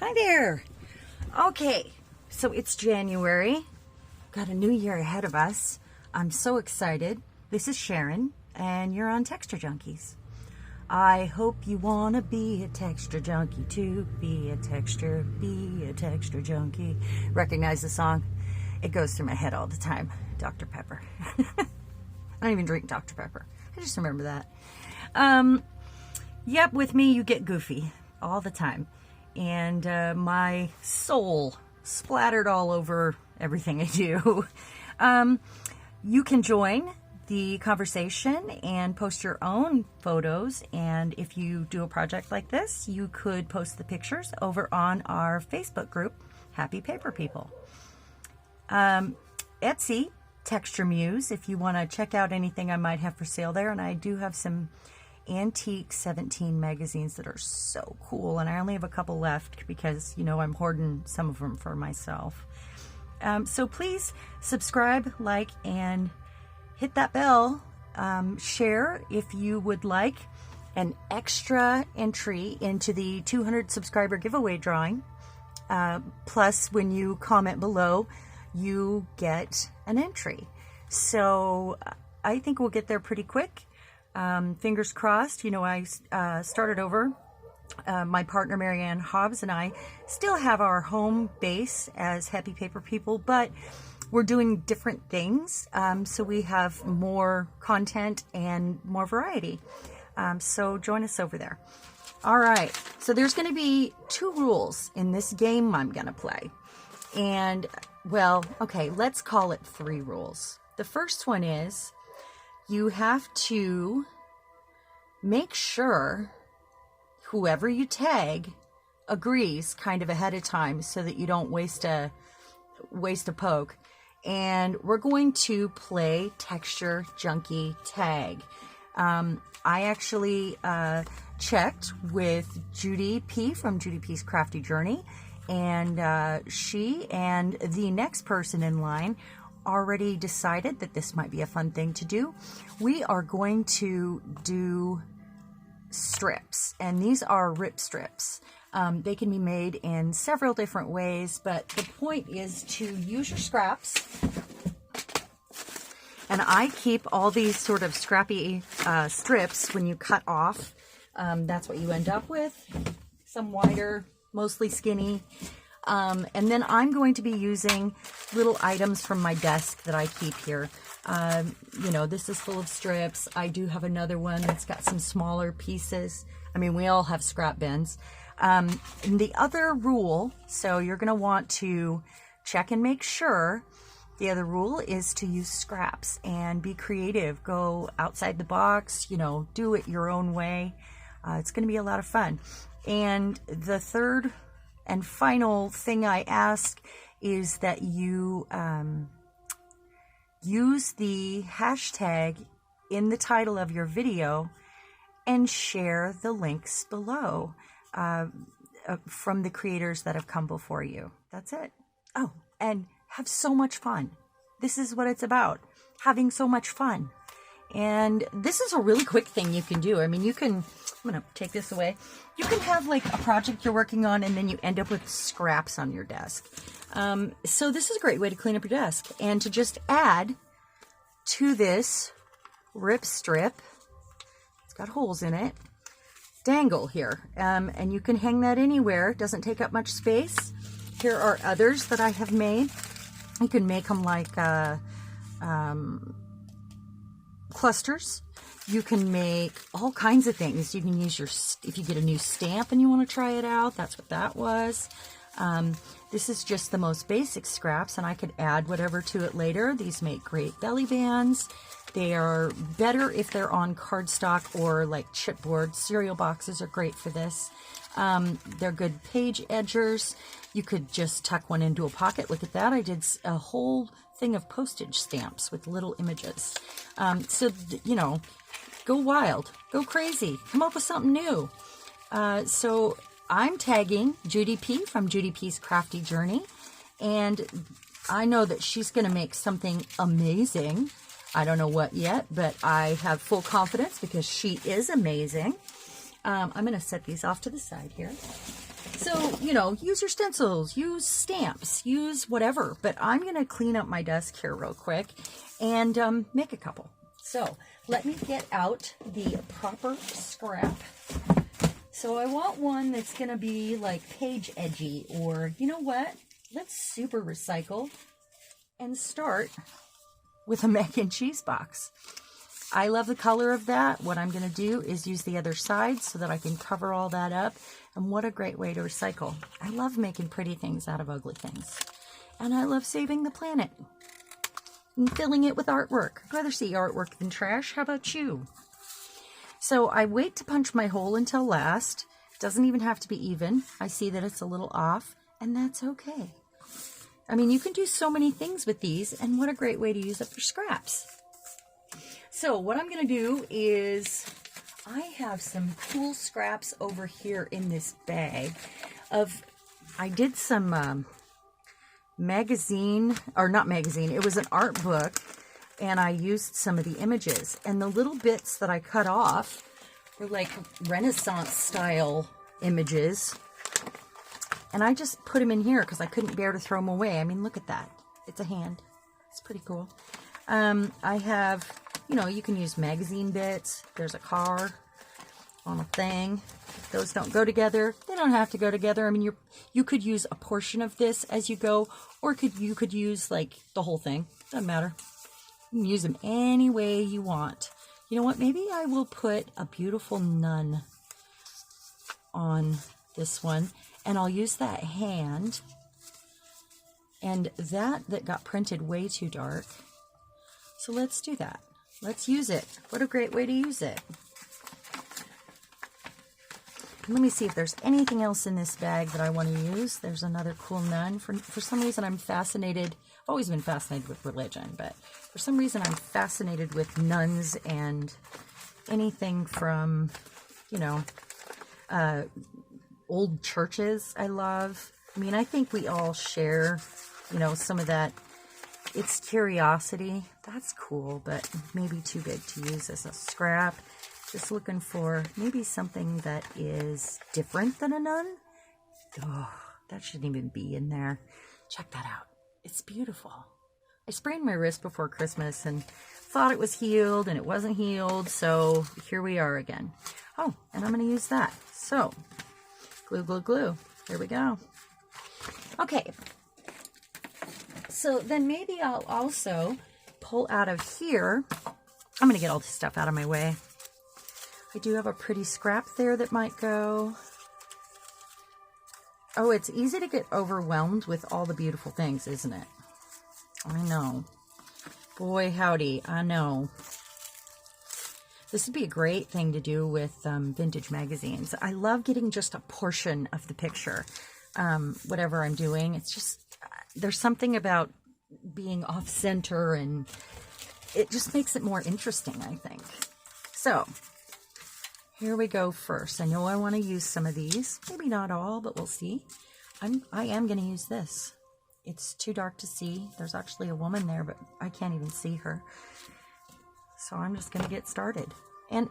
Hi there. Okay, so it's January. Got a new year ahead of us. I'm so excited. This is Sharon, and you're on Texturejunkies. I hope you want to be a texture junkie too. Be a texture junkie. Recognize the song? It goes through my head all the time. Dr. Pepper. I don't even drink Dr. Pepper. I just remember that. Yep, with me you get goofy all the time. And my soul splattered all over everything I do. You can join the conversation and post your own photos, and if you do a project like this, you could post the pictures over on our Facebook group, Happy Paper People. Etsy, Texturemuse, if you want to check out anything I might have for sale there, and I do have some antique 17 magazines that are so cool, and I only have a couple left because, you know, I'm hoarding some of them for myself. So please subscribe, like, and hit that bell. Share if you would like an extra entry into the 200 subscriber giveaway drawing. Plus, when you comment below, you get an entry. So I think we'll get there pretty quick. Fingers crossed. You know, I started over. My partner Marianne Hobbs and I still have our home base as Happy Paper People, but we're doing different things, so we have more content and more variety. So join us over there. All right, so there's going to be 2 rules in this game I'm going to play. And, well, okay, let's call it 3 rules. The first one is you have to make sure whoever you tag agrees kind of ahead of time so that you don't waste a poke. And we're going to play Texture Junkie Tag. I actually checked with Judy P from Judy P's Crafty Journey, and she and the next person in line already decided that this might be a fun thing to do. We are going to do strips, and these are rip strips. They can be made in several different ways, but the point is to use your scraps. And I keep all these sort of scrappy strips when you cut off. That's what you end up with. Some wider, mostly skinny. And then I'm going to be using little items from my desk that I keep here. You know, this is full of strips. I do have another one that's got some smaller pieces. I mean, we all have scrap bins. And the other rule, so you're going to want to check and make sure. The other rule is to use scraps and be creative. Go outside the box, you know, do it your own way. It's going to be a lot of fun. And the third and final thing I ask is that you use the hashtag in the title of your video and share the links below from the creators that have come before you. That's it. Oh, and have so much fun. This is what it's about, having so much fun. And this is a really quick thing you can do. I mean, you can, I'm going to take this away. You can have like a project you're working on and then you end up with scraps on your desk. So this is a great way to clean up your desk and to just add to this rip strip. It's got holes in it. Dangle here. And you can hang that anywhere. It doesn't take up much space. Here are others that I have made. You can make them like clusters. You can make all kinds of things. You can use your, if you get a new stamp and you want to try it out, that's what that was. This is just the most basic scraps, and I could add whatever to it later. These make great belly bands. They are better if they're on cardstock or like chipboard. Cereal boxes are great for this. They're good page edgers. You could just tuck one into a pocket. Look at that. I did a whole thing of postage stamps with little images. So, you know, go wild, go crazy, come up with something new. So I'm tagging Judy P from Judy P's Crafty Journey, and I know that she's going to make something amazing. I don't know what yet, but I have full confidence because she is amazing. I'm going to set these off to the side here. So, you know, use your stencils, use stamps, use whatever. But I'm going to clean up my desk here real quick and make a couple. So let me get out the proper scrap. So I want one that's going to be like page edgy, or you know what? Let's super recycle and start with a mac and cheese box. I love the color of that. What I'm going to do is use the other side so that I can cover all that up. And what a great way to recycle. I love making pretty things out of ugly things. And I love saving the planet and filling it with artwork. I'd rather see artwork than trash. How about you? So I wait to punch my hole until last. Doesn't even have to be even. I see that it's a little off, and that's okay. I mean, you can do so many things with these, and what a great way to use it for scraps. So what I'm going to do is, I have some cool scraps over here in this bag of, I did some magazine, or not magazine, it was an art book, and I used some of the images, and the little bits that I cut off were like Renaissance style images, and I just put them in here because I couldn't bear to throw them away. I mean, look at that. It's a hand. It's pretty cool. I have, you know, you can use magazine bits. There's a car on a thing. Those don't go together. They don't have to go together. I mean, you could use a portion of this as you go, or you could use like the whole thing. Doesn't matter. You can use them any way you want. You know what? Maybe I will put a beautiful nun on this one, and I'll use that hand, and that got printed way too dark. So let's do that. Let's use it. What a great way to use it. Let me see if there's anything else in this bag that I want to use. There's another cool nun. For some reason, I'm fascinated. I've always been fascinated with religion, but for some reason, I'm fascinated with nuns and anything from, you know, old churches I love. I mean, I think we all share, you know, some of that. It's curiosity. That's cool, but maybe too big to use as a scrap. Just looking for maybe something that is different than a nun. Oh, that shouldn't even be in there. Check that out. It's beautiful. I sprained my wrist before Christmas and thought it was healed, and it wasn't healed, so here we are again. Oh, and I'm going to use that. So, glue, glue, glue. Here we go. Okay. So then maybe I'll also pull out of here. I'm going to get all this stuff out of my way. I do have a pretty scrap there that might go. Oh, it's easy to get overwhelmed with all the beautiful things, isn't it? I know. Boy, howdy, I know. This would be a great thing to do with vintage magazines. I love getting just a portion of the picture, whatever I'm doing. It's just, there's something about being off center, and it just makes it more interesting, I think. So, here we go first. I know I want to use some of these. Maybe not all, but we'll see. I am going to use this. It's too dark to see. There's actually a woman there, but I can't even see her. So I'm just going to get started. And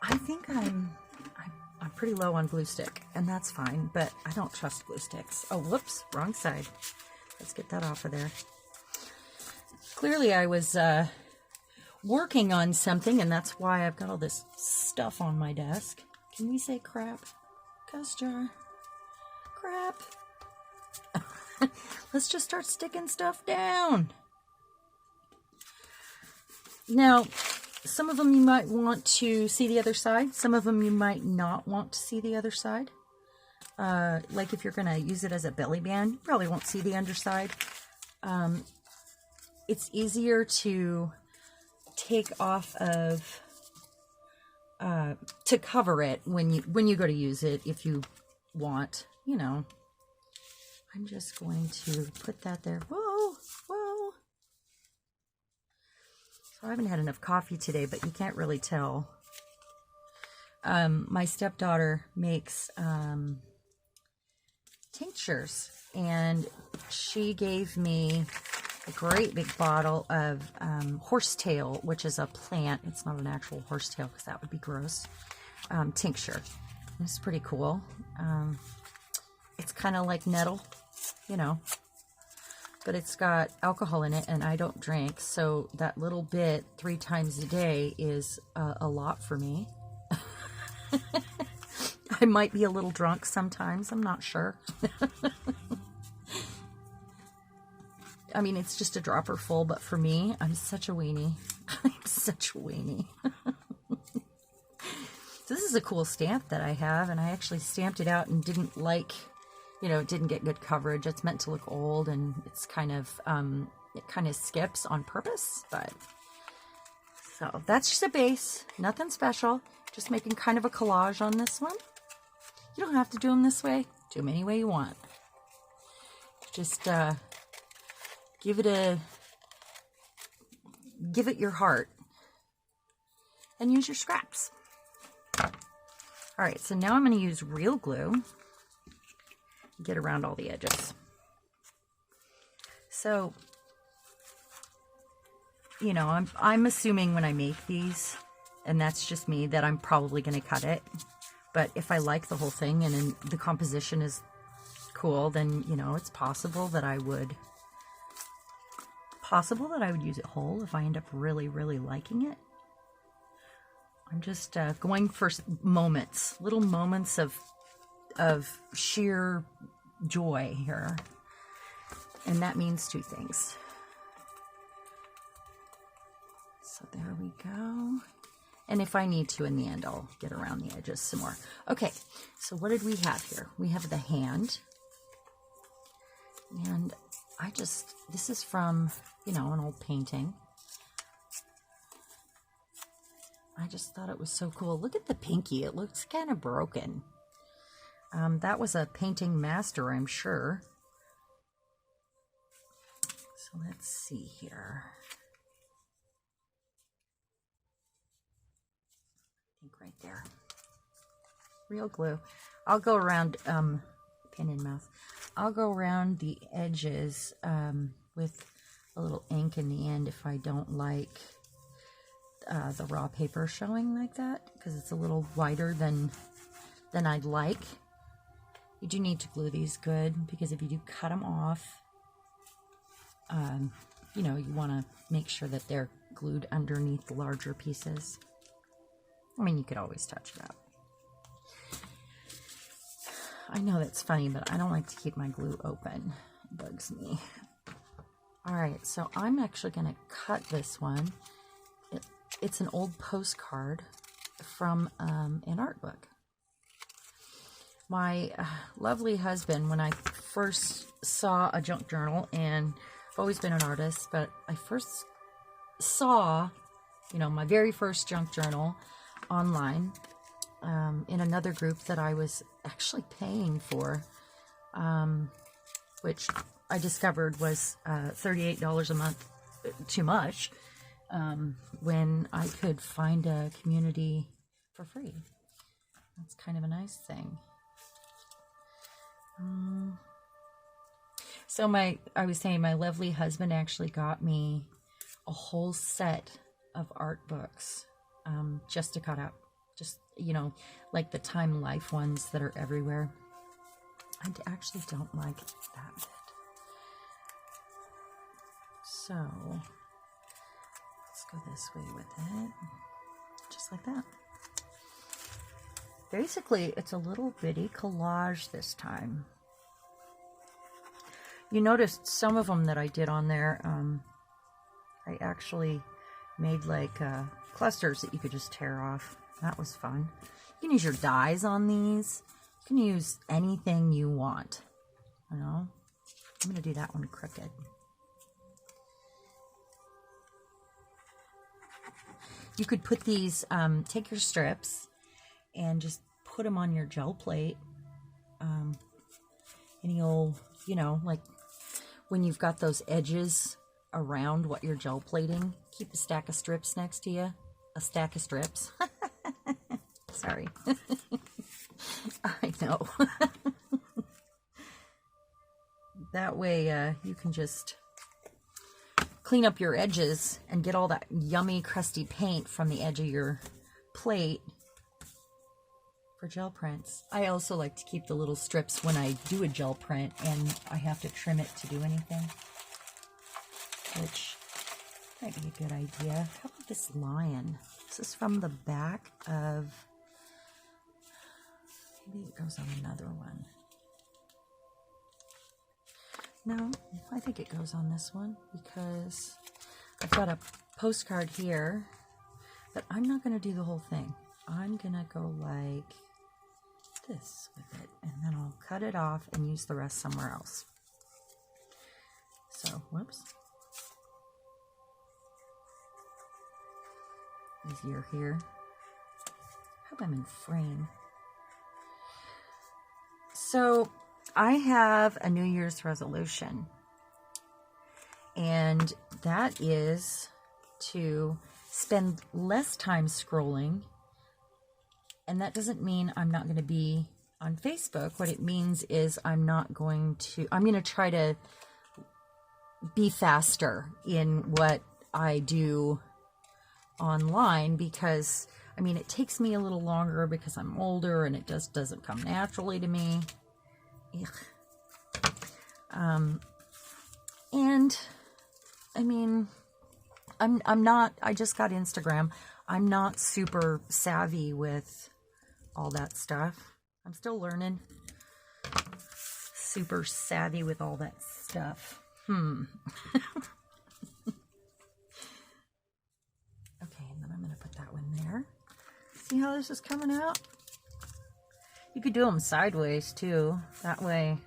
I think I'm pretty low on glue stick, and that's fine, but I don't trust glue sticks. Oh, whoops, wrong side. Let's get that off of there. Clearly I was working on something, and that's why I've got all this stuff on my desk. Can we say crap? Cuss jar. Crap. Let's just start sticking stuff down. Now, some of them you might want to see the other side. Some of them you might not want to see the other side. Like if you're going to use it as a belly band, you probably won't see the underside. It's easier to take off of, to cover it when you go to use it, if you want, you know. I'm just going to put that there. Whoa, whoa. So I haven't had enough coffee today, but you can't really tell. My stepdaughter makes tinctures, and she gave me a great big bottle of horsetail, which is a plant. It's not an actual horsetail because that would be gross. Tincture. It's pretty cool. kind of like nettle, you know, but it's got alcohol in it and I don't drink. So that little bit 3 times a day is a lot for me. I might be a little drunk sometimes. I'm not sure. I mean, it's just a dropper full, but for me, I'm such a weenie. I'm such a weenie. This is a cool stamp that I have, and I actually stamped it out and didn't like, you know, it didn't get good coverage. It's meant to look old, and it's kind of, it kind of skips on purpose, but, so that's just a base, nothing special, just making kind of a collage on this one. You don't have to do them this way, do them any way you want. Just, give it your heart, and use your scraps. All right, so now I'm going to use real glue, get around all the edges. So, you know, I'm assuming when I make these, and that's just me, that I'm probably going to cut it. But if I like the whole thing and the composition is cool, then, you know, it's possible that I would use it whole if I end up really, really liking it. I'm just going for moments, little moments of sheer joy here. And that means 2 things. So there we go. And if I need to in the end, I'll get around the edges some more. Okay, so what did we have here? We have the hand. And this is from, you know, an old painting. I just thought it was so cool. Look at the pinky. It looks kind of broken. That was a painting master, I'm sure. So let's see here. I think right there. Real glue. I'll go around, pin in mouth. I'll go around the edges with a little ink in the end if I don't like the raw paper showing like that, because it's a little wider than I'd like. You do need to glue these good, because if you do cut them off, you know, you want to make sure that they're glued underneath the larger pieces. I mean, you could always touch it up. I know that's funny, but I don't like to keep my glue open. It bugs me. All right, so I'm actually going to cut this one. It's an old postcard from an art book. My lovely husband, when I first saw a junk journal, and I've always been an artist, but I first saw, you know, my very first junk journal online in another group that I was actually paying for, which I discovered was $38 a month too much. When I could find a community for free. That's kind of a nice thing. So I was saying my lovely husband actually got me a whole set of art books just to cut out. Just, you know, like the Time Life ones that are everywhere. I actually don't like that bit. So let's go this way with it, just like that. Basically, it's a little bitty collage this time. You noticed some of them that I did on there, I actually made like clusters that you could just tear off. That was fun. You can use your dies on these. You can use anything you want, you know. I'm going to do that one crooked. You could put these, take your strips and just put them on your gel plate. Any old, you know, like when you've got those edges around what you're gel plating, keep a stack of strips next to you. A stack of strips. Sorry. I know. That way you can just clean up your edges and get all that yummy crusty paint from the edge of your plate for gel prints. I also like to keep the little strips when I do a gel print and I have to trim it to do anything, which might be a good idea. How about this lion? This is from the back of, maybe it goes on another one. No, I think it goes on this one because I've got a postcard here, but I'm not going to do the whole thing. I'm going to go like this with it, and then I'll cut it off and use the rest somewhere else. So, whoops. Easier here. Hope I'm in frame. So, I have a New Year's resolution, and that is to spend less time scrolling. And that doesn't mean I'm not going to be on Facebook. What it means is I'm going to try to be faster in what I do online, because I mean, it takes me a little longer because I'm older and it just doesn't come naturally to me. And I mean, I'm not, I just got Instagram. I'm not super savvy with all that stuff. I'm still learning. Super savvy with all that stuff. Okay, and then I'm going to put that one there. See how this is coming out? You could do them sideways too. That way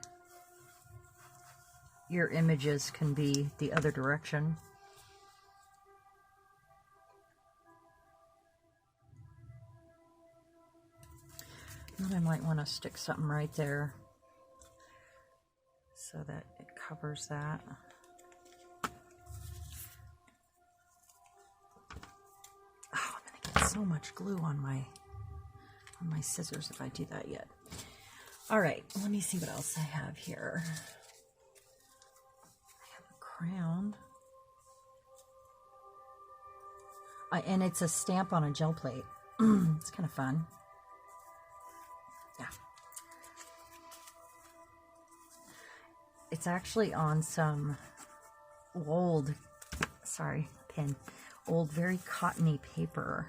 your images can be the other direction. And I might want to stick something right there so that it covers that. Oh, I'm going to get so much glue on my scissors if I do that yet. All right, let me see what else I have here. I have a crown. And it's a stamp on a gel plate. It's kind of fun. Yeah. It's actually on some old, old very cottony paper.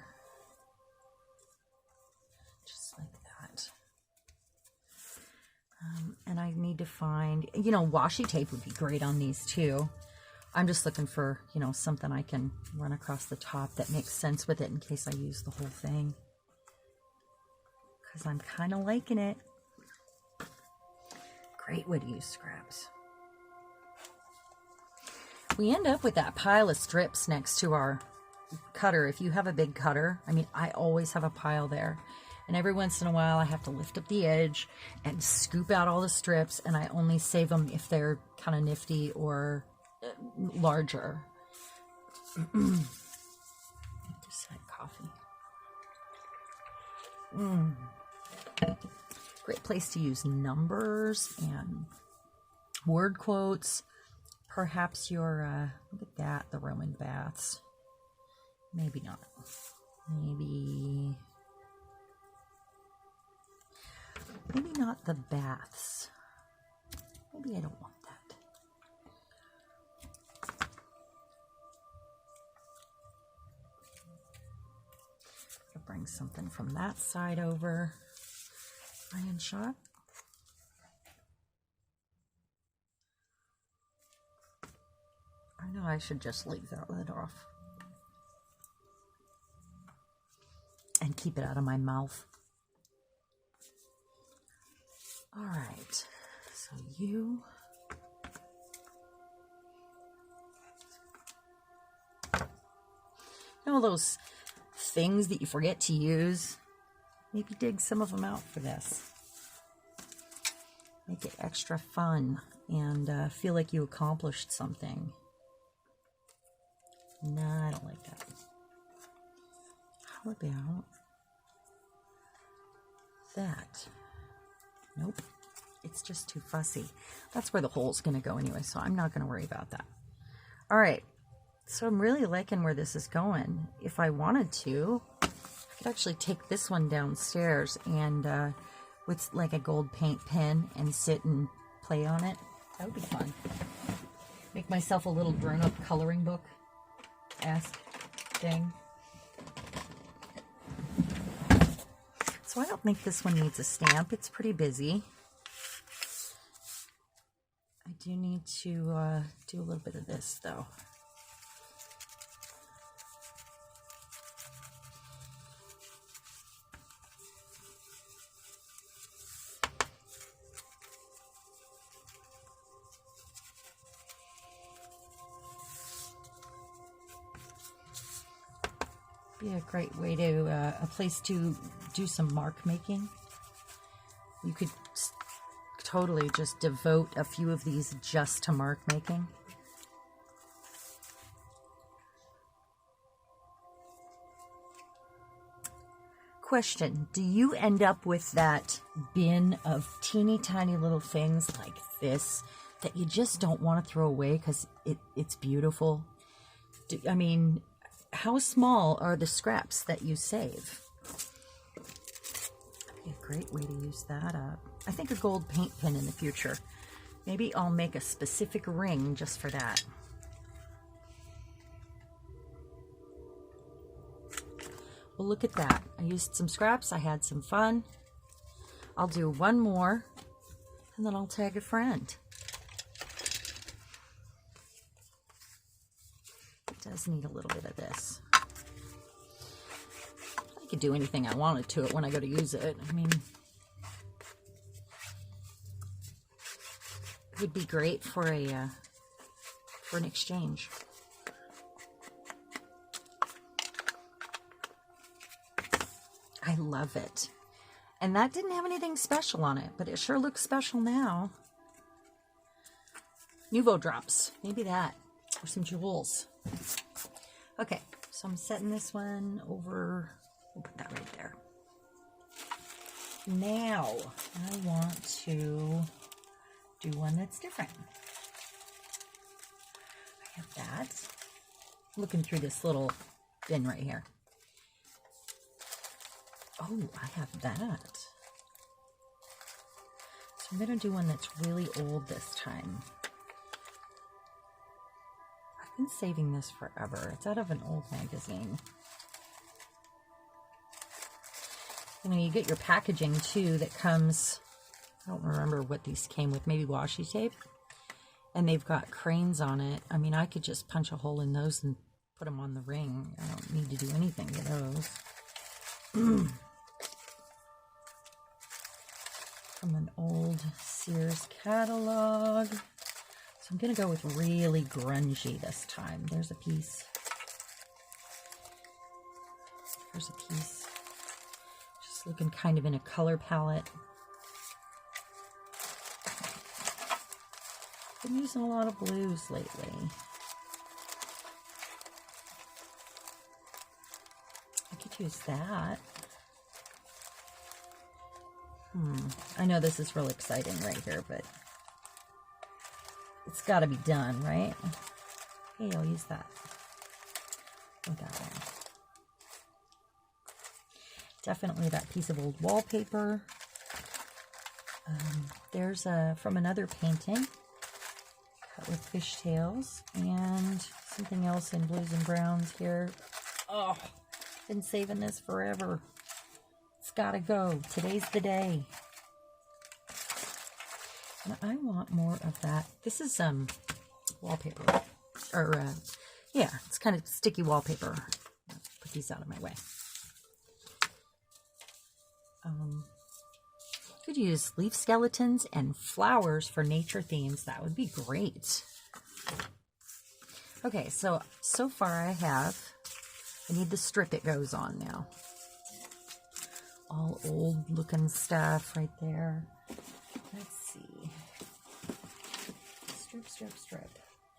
Just like that. And I need to find, washi tape would be great on these too. I'm just looking for, something I can run across the top that makes sense with it in case I use the whole thing. Because I'm kind of liking it. Great wood use scraps. We end up with that pile of strips next to our cutter. If you have a big cutter, I always have a pile there. And every once in a while I have to lift up the edge and scoop out all the strips, and I only save them if they're kind of nifty or larger. Just had coffee. Great place to use numbers and word quotes. Perhaps your, look at that, the Roman baths. Maybe not. Maybe not the baths. Maybe I don't want that. I'll bring something from that side over. Iron shot. I know I should just leave that lid off and keep it out of my mouth. All right, so you know those things that you forget to use? Maybe dig some of them out for this. Make it extra fun and feel like you accomplished something. Nah, I don't like that. How about that? Nope, it's just too fussy. That's where the hole's going to go anyway, so I'm not going to worry about that. All right, so I'm really liking where this is going. If I wanted to, I could actually take this one downstairs and with like a gold paint pen and sit and play on it. That would be fun. Make myself a little grown-up coloring book-esque thing. So I don't think this one needs a stamp. It's pretty busy. I do need to do a little bit of this though. Be a great way to, a place to do some mark making. You could totally just devote a few of these just to mark making. Question, do you end up with that bin of teeny tiny little things like this that you just don't want to throw away because it's beautiful? I mean, how small are the scraps that you save? That'd be a great way to use that up. I think a gold paint pen in the future. Maybe I'll make a specific ring just for that. Well, look at that. I used some scraps. I had some fun. I'll do one more and then I'll tag a friend. Does need a little bit of this. I could do anything I wanted to it when I go to use it. I mean, it would be great for an exchange. I love it. And that didn't have anything special on it, but it sure looks special now. Nuvo drops, maybe that, or some jewels. Okay, so I'm setting this one over, we'll put that right there. Now, I want to do one that's different. I have that. Looking through this little bin right here. Oh, I have that. So I'm going to do one that's really old this time. I've been saving this forever. It's out of an old magazine. You know, you get your packaging too that comes, I don't remember what these came with, maybe washi tape. And they've got cranes on it. I mean, I could just punch a hole in those and put them on the ring. I don't need to do anything to those. From an old Sears catalog. So I'm going to go with really grungy this time. There's a piece. There's a piece. Just looking kind of in a color palette. Been using a lot of blues lately. I could use that. I know this is real exciting right here, but it's got to be done, right? Hey, I'll use that. Or that one. Definitely that piece of old wallpaper. There's from another painting, cut with fishtails, and something else in blues and browns here. Oh, been saving this forever. It's gotta go. Today's the day. And I want more of that. This is wallpaper. Or, yeah, it's kind of sticky wallpaper. Put these out of my way. Could use leaf skeletons and flowers for nature themes. That would be great. Okay, so far I need the strip it goes on now. All old looking stuff right there. Let's see. Strip.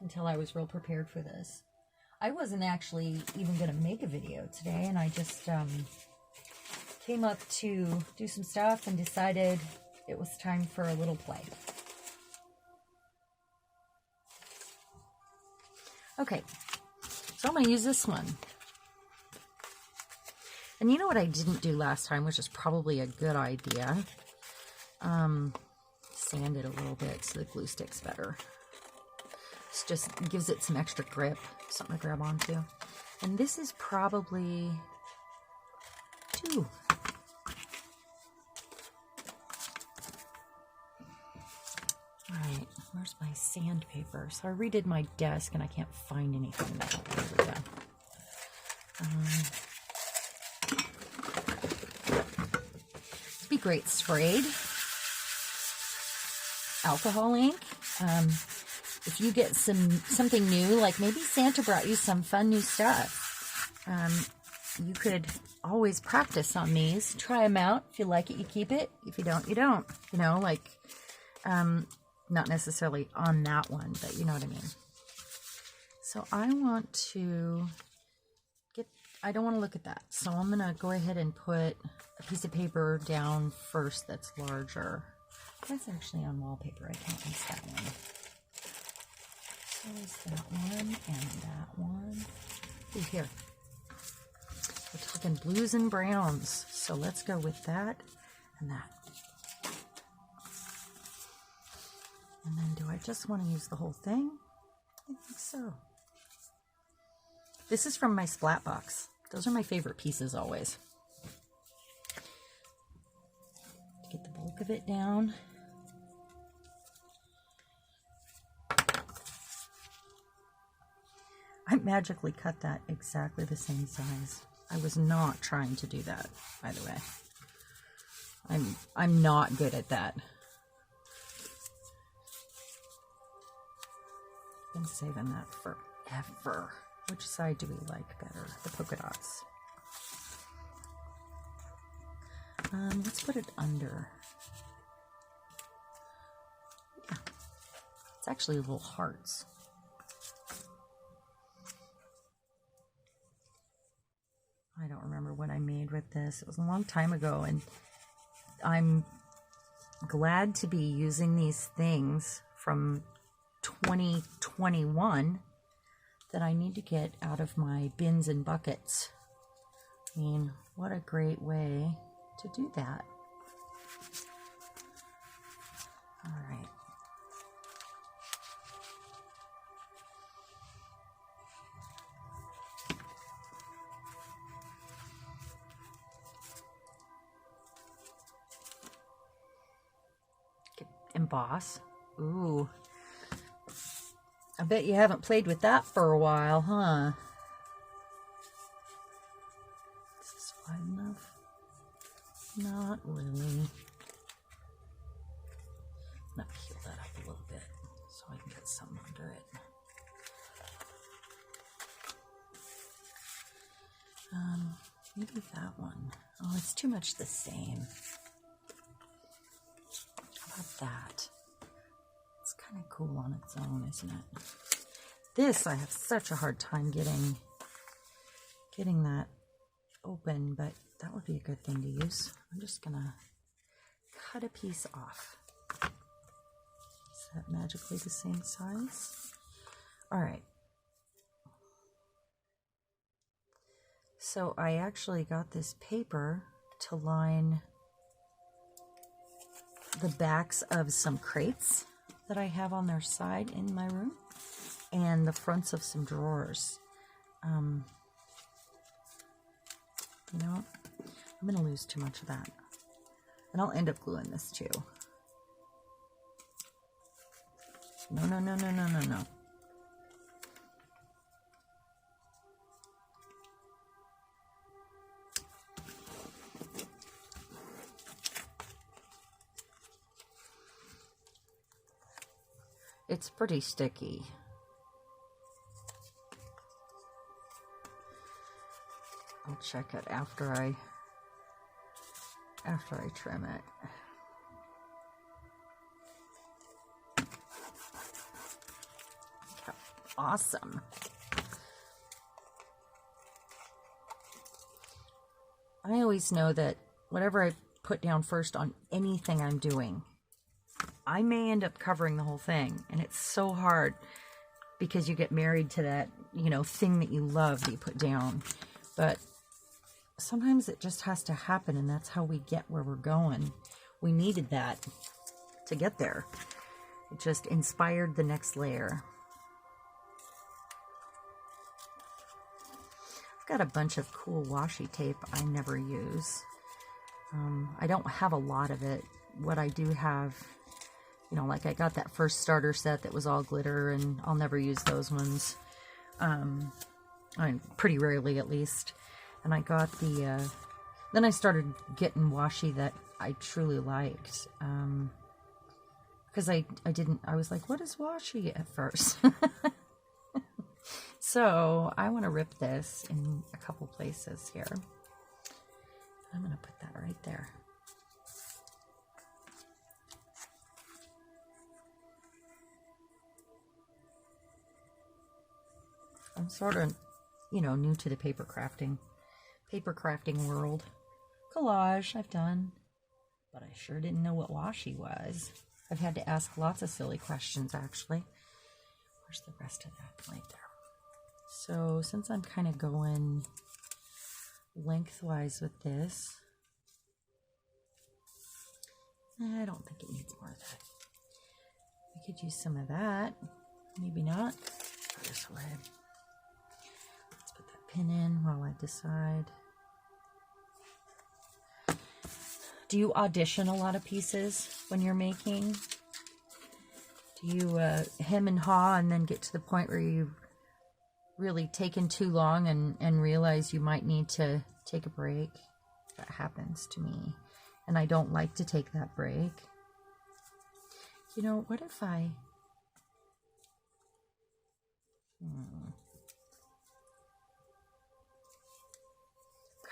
Until I was real prepared for this. I wasn't actually even going to make a video today, and I just came up to do some stuff and decided it was time for a little play. Okay, so I'm going to use this one. And you know what I didn't do last time, which is probably a good idea? Sand it a little bit so the glue sticks better. It just gives it some extra grip, something to grab onto. And this is probably 2. All right, where's my sandpaper? So I redid my desk and I can't find anything now. There we go. It'd be great sprayed. Alcohol ink. If you get something new, like maybe Santa brought you some fun new stuff, you could always practice on these. Try them out. If you like it, you keep it. If you don't, you don't. You know, like, not necessarily on that one, but you know what I mean. So I want to I don't want to look at that. So I'm going to go ahead and put a piece of paper down first that's larger. That's actually on wallpaper. I can't use that one. So is that one and that one. Ooh, here. We're talking blues and browns. So let's go with that and that. And then do I just want to use the whole thing? I think so. This is from my splat box. Those are my favorite pieces always. Get the bulk of it down. I magically cut that exactly the same size. I was not trying to do that, by the way. I'm not good at that. I'm saving that forever. Which side do we like better? The polka dots. Let's put it under. Yeah. It's actually little hearts. I don't remember what I made with this. It was a long time ago, and I'm glad to be using these things from 2021 that I need to get out of my bins and buckets. I mean, what a great way to do that. All right. Emboss. Ooh. I bet you haven't played with that for a while, huh? Is this wide enough? Not really. I'm gonna peel that up a little bit so I can get something under it. Maybe that one. Oh, it's too much the same. How about that? It's kind of cool on its own, isn't it? This, I have such a hard time getting that open, but that would be a good thing to use. I'm just gonna cut a piece off. Is that magically the same size? All right. So I actually got this paper to line the backs of some crates that I have on their side in my room and the fronts of some drawers. You know, I'm going to lose too much of that. And I'll end up gluing this too. No, no, no, no, no, no, no. It's pretty sticky. I'll check it after I trim it. Awesome. I always know that whatever I put down first on anything I'm doing, I may end up covering the whole thing, and it's so hard because you get married to that, you know, thing that you love that you put down. But sometimes it just has to happen, and that's how we get where we're going. We needed that to get there. It just inspired the next layer. I've got a bunch of cool washi tape I never use. I don't have a lot of it. What I do have, you know, like I got that first starter set that was all glitter, and I'll never use those ones. Pretty rarely, at least. And I got the, then I started getting washi that I truly liked. Because I was like, what is washi at first? So I want to rip this in a couple places here. I'm going to put that right there. I'm sort of, you know, new to the paper crafting world. Collage I've done, but I sure didn't know what washi was. I've had to ask lots of silly questions, actually. Where's the rest of that? Right there. So since I'm kind of going lengthwise with this, I don't think it needs more of that. I could use some of that. Maybe not. Go this way. Let's put that pin in while I decide. Do you audition a lot of pieces when you're making? Do you hem and haw and then get to the point where you've really taken too long and realize you might need to take a break? That happens to me. And I don't like to take that break. You know, what if I...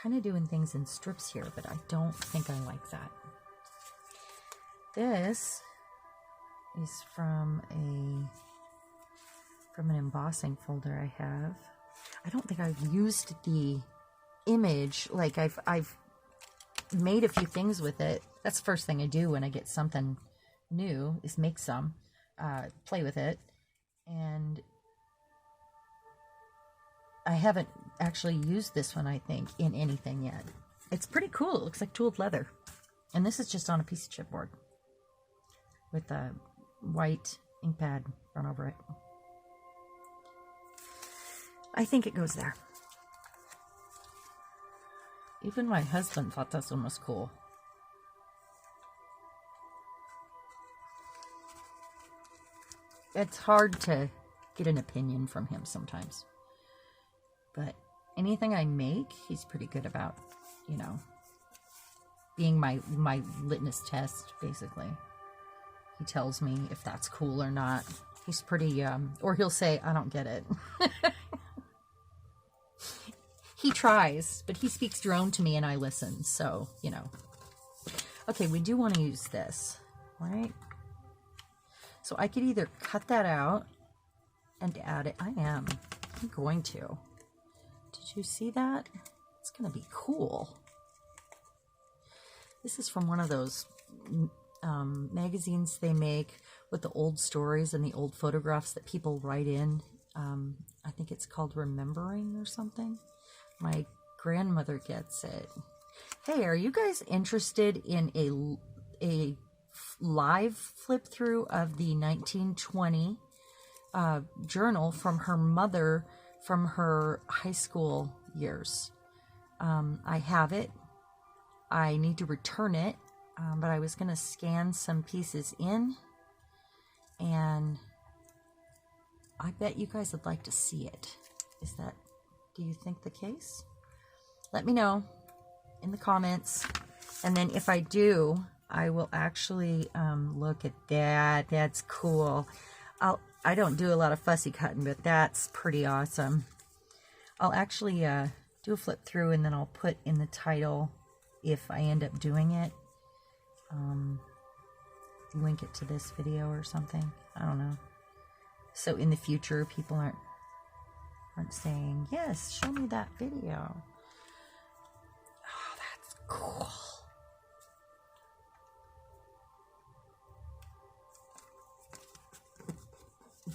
kind of doing things in strips here, but I don't think I like that. This is from an embossing folder I have. I don't think I've used the image. Like I've made a few things with it. That's the first thing I do when I get something new, is make some, play with it. And I haven't actually used this one, I think, in anything yet. It's pretty cool. It looks like tooled leather. And this is just on a piece of chipboard with a white ink pad run over it. I think it goes there. Even my husband thought this one was cool. It's hard to get an opinion from him sometimes. But anything I make, he's pretty good about, you know, being my litmus test, basically. He tells me if that's cool or not. He's pretty, or he'll say, I don't get it. He tries, but he speaks drone to me and I listen, so, you know. Okay, we do want to use this, right? So I could either cut that out and add it. I'm going to. Did you see that? It's going to be cool. This is from one of those magazines they make with the old stories and the old photographs that people write in. I think it's called Remembering or something. My grandmother gets it. Hey, are you guys interested in a live flip through of the 1920 journal from her mother from her high school years? I have it. I need to return it, but I was going to scan some pieces in, and I bet you guys would like to see it. Do you think the case? Let me know in the comments, and then if I do, I will actually look at that. That's cool. I don't do a lot of fussy cutting, but that's pretty awesome. I'll actually do a flip through, and then I'll put in the title, if I end up doing it, link it to this video or something. I don't know. So in the future, people aren't saying, yes, show me that video. Oh, that's cool.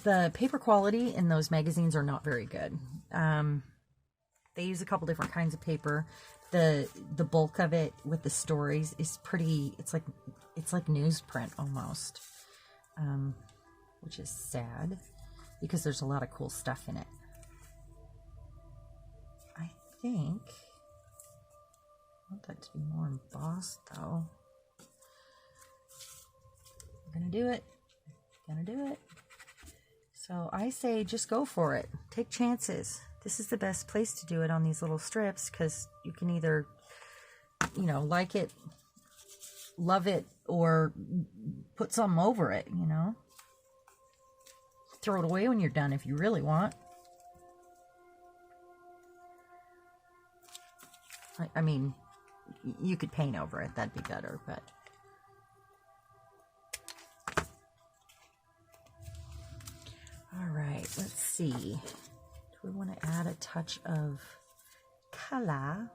The paper quality in those magazines are not very good. They use a couple different kinds of paper. the bulk of it with the stories is pretty, it's like newsprint almost, which is sad because there's a lot of cool stuff in it. I think I want that to be more embossed though. I'm gonna do it. So I say just go for it. Take chances. This is the best place to do it on these little strips because you can either, you know, like it, love it, or put something over it, you know. Throw it away when you're done if you really want. I mean, you could paint over it. That'd be better, but... All right, let's see. We want to add a touch of color.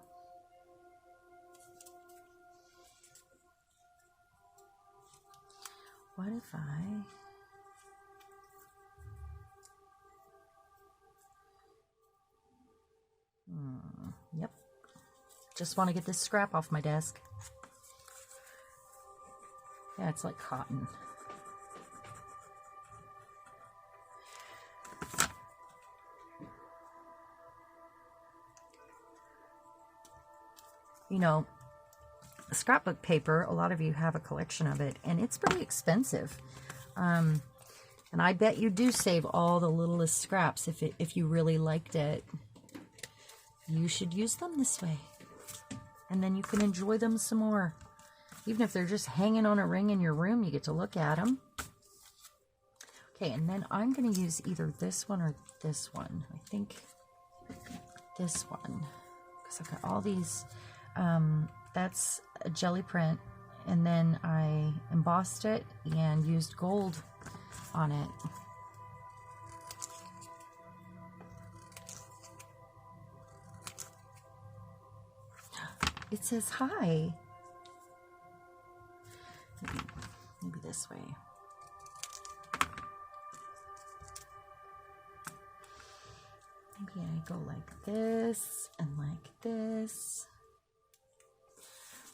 What if I... Yep. Just want to get this scrap off my desk. Yeah, it's like cotton. You know, scrapbook paper, a lot of you have a collection of it, and it's pretty expensive. And I bet you do save all the littlest scraps if you really liked it. You should use them this way. And then you can enjoy them some more. Even if they're just hanging on a ring in your room, you get to look at them. Okay, and then I'm going to use either this one or this one. I think this one. Because I've got all these... that's a jelly print, and then I embossed it and used gold on it. It says hi. Maybe this way. Maybe I go like this and like this.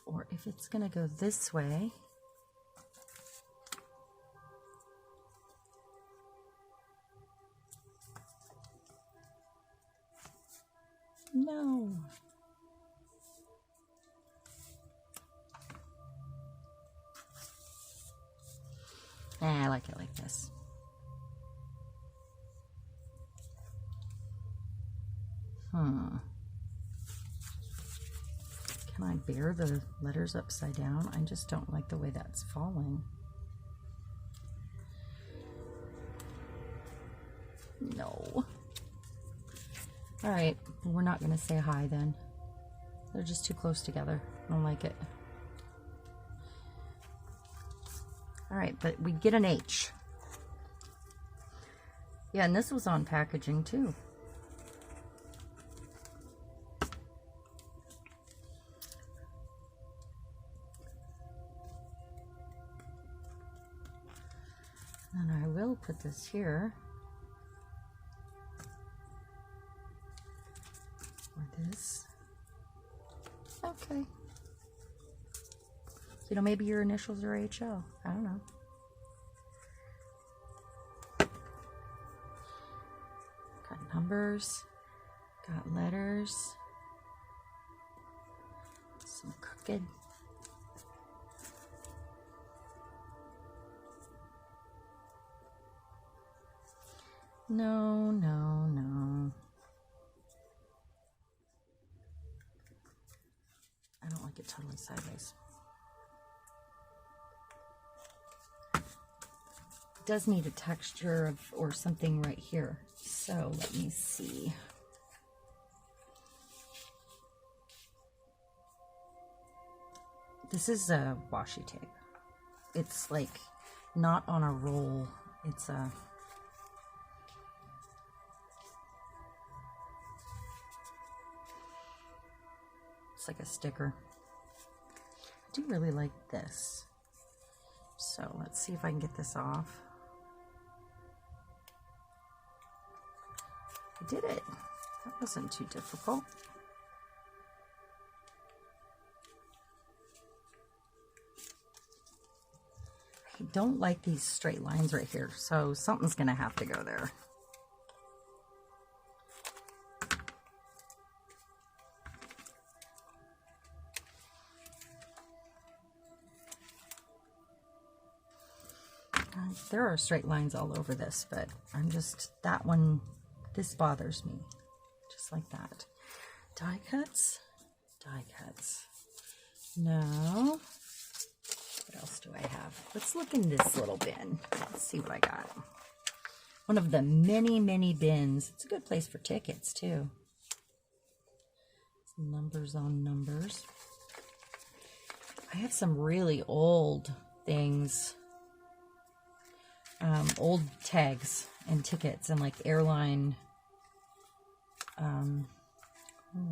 Or if it's going to go this way, no. I like it like this. Can I bear the letters upside down? I just don't like the way that's falling. No. All right, we're not going to say hi then. They're just too close together. I don't like it. All right, but we get an H. Yeah, and this was on packaging too. And I will put this here. Or this. Okay. You know, maybe your initials are HO. I don't know. Got numbers. Got letters. Some crooked. No, no, no. I don't like it totally sideways. It does need a texture of, or something right here. So let me see. This is a washi tape. It's like not on a roll. It's a... It's like a sticker. I do really like this. So let's see if I can get this off. I did it. That wasn't too difficult. I don't like these straight lines right here, so something's gonna have to go there. There are straight lines all over this, but I'm just, that one, this bothers me. Just like that. Die cuts? Die cuts. No. What else do I have? Let's look in this little bin. Let's see what I got. One of the many, many bins. It's a good place for tickets, too. Some numbers on numbers. I have some really old things. Old tags and tickets and like airline. Oh,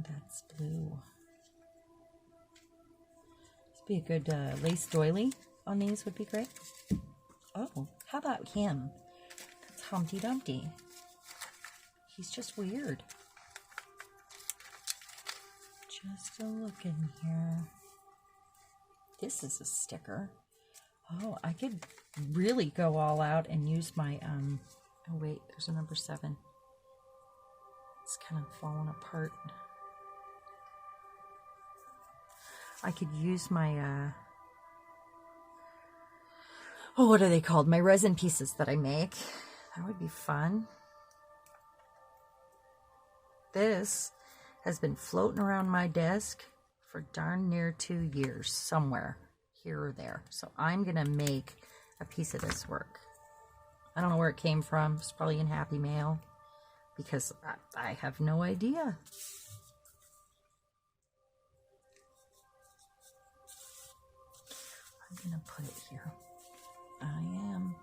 that's blue. This would be a good lace doily on these would be great. Oh, how about him? That's Humpty Dumpty. He's just weird. Just a look in here. This is a sticker. Oh, I could really go all out and use my, oh wait, there's a number 7. It's kind of falling apart. I could use my, oh, what are they called? My resin pieces that I make. That would be fun. This has been floating around my desk for darn near 2 years, somewhere here or there. So I'm gonna make a piece of this work. I don't know where it came from. It's probably in Happy Mail because I have no idea. I'm gonna put it here. I am.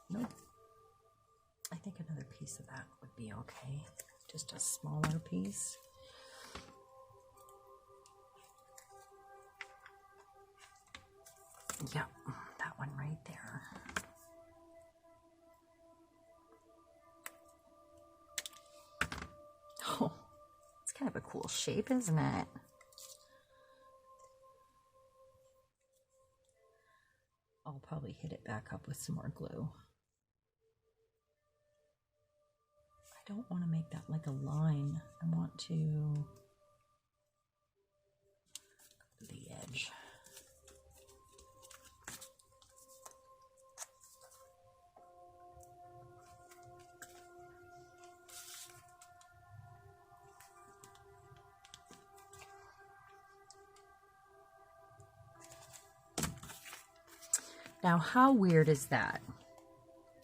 Nope. I think another piece of that would be okay. Just a smaller piece. Yep, that one right there. Oh, it's kind of a cool shape, isn't it? I'll probably hit it back up with some more glue. I don't want to make that like a line. I want to go to the edge. Now, how weird is that?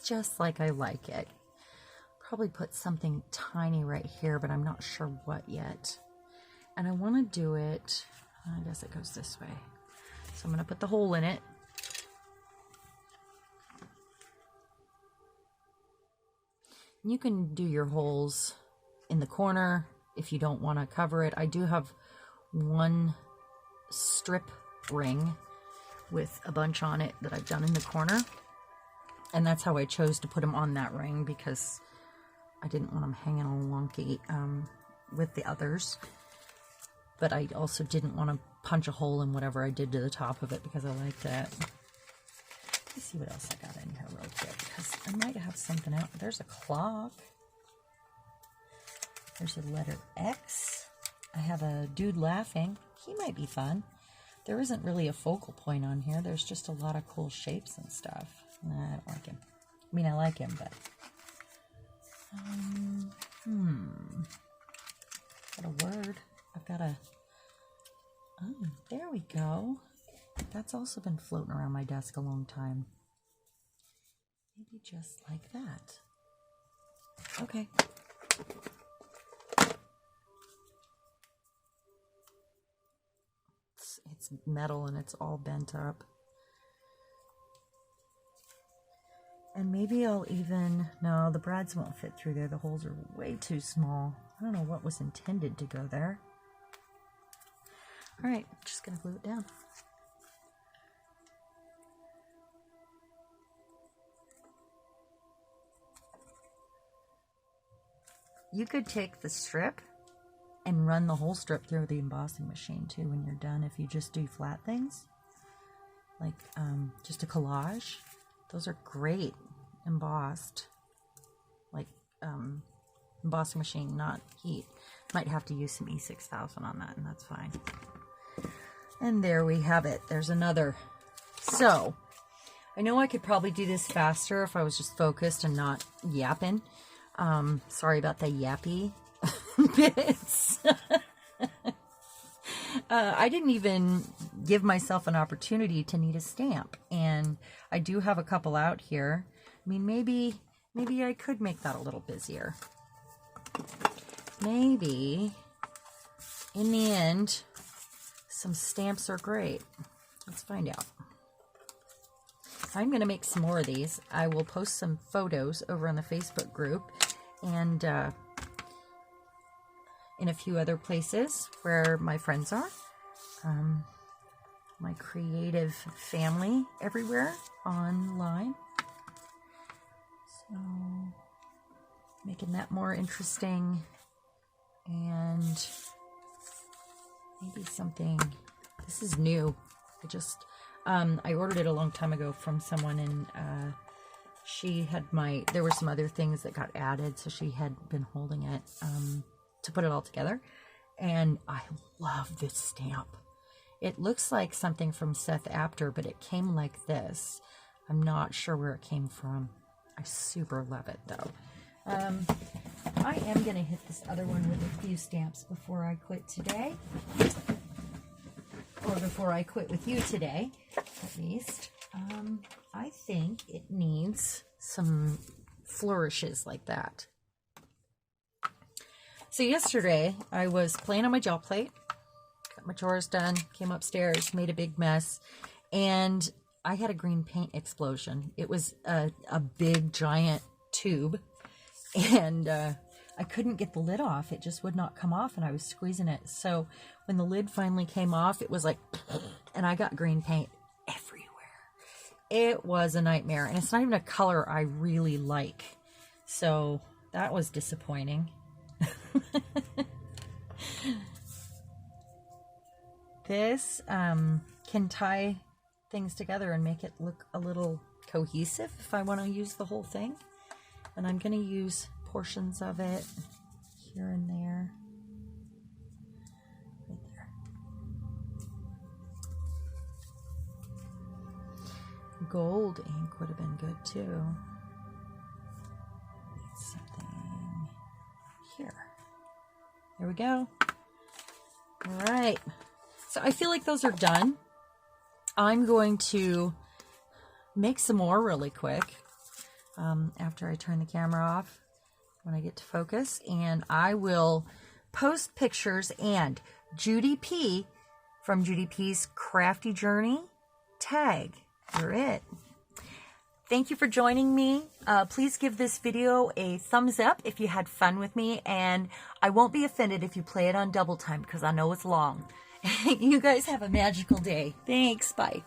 Just like I like it. Probably put something tiny right here, but I'm not sure what yet. And I want to do it, I guess it goes this way. So I'm going to put the hole in it. You can do your holes in the corner if you don't want to cover it. I do have one strip ring with a bunch on it that I've done in the corner. And that's how I chose to put them on that ring, because I didn't want them hanging all wonky with the others. But I also didn't want to punch a hole in whatever I did to the top of it, because I like that. Let's see what else I got in here real quick, because I might have something out. There's a clock. There's a letter X. I have a dude laughing. He might be fun. There isn't really a focal point on here. There's just a lot of cool shapes and stuff. Nah, I don't like him. I mean, I like him, but... Got a word. I've got a... Oh, there we go. That's also been floating around my desk a long time. Maybe just like that. Okay. It's metal and it's all bent up. And maybe I'll even, no, the brads won't fit through there. The holes are way too small. I don't know what was intended to go there. All right, just gonna glue it down. You could take the strip and run the whole strip through the embossing machine too when you're done, if you just do flat things. Like just a collage. Those are great embossed. Like embossing machine, not heat. Might have to use some E6000 on that, and that's fine. And there we have it. There's another. So, I know I could probably do this faster if I was just focused and not yapping. Sorry about the yappy bits. I didn't even give myself an opportunity to need a stamp, and I do have a couple out here. I mean, maybe I could make that a little busier. Maybe in the end, some stamps are great. Let's find out. I'm going to make some more of these. I will post some photos over on the Facebook group and in a few other places where my friends are. My creative family everywhere online. So, making that more interesting. And maybe something, this is new. I ordered it a long time ago from someone, and she had there were some other things that got added, so she had been holding it to put it all together. And I love this stamp. It looks like something from Seth Apter, but it came like this. I'm not sure where it came from. I super love it though. I am going to hit this other one with a few stamps before I quit today. Or before I quit with you today, at least. I think it needs some flourishes like that. So yesterday, I was playing on my gel plate, got my chores done, came upstairs, made a big mess, and I had a green paint explosion. It was a big, giant tube, and I couldn't get the lid off. It just would not come off, and I was squeezing it. So when the lid finally came off, it was like, and I got green paint everywhere. It was a nightmare, and it's not even a color I really like. So that was disappointing. This can tie things together and make it look a little cohesive if I want to use the whole thing. And I'm going to use portions of it here and there. Right there. Gold ink would have been good too. Something here. There we go. All right. So I feel like those are done. I'm going to make some more really quick after I turn the camera off when I get to focus. And I will post pictures, and Judy P from Judy P's Crafty Journey tag. You're it. Thank you for joining me. Please give this video a thumbs up if you had fun with me, and I won't be offended if you play it on double time because I know it's long. You guys have a magical day. Thanks. Bye.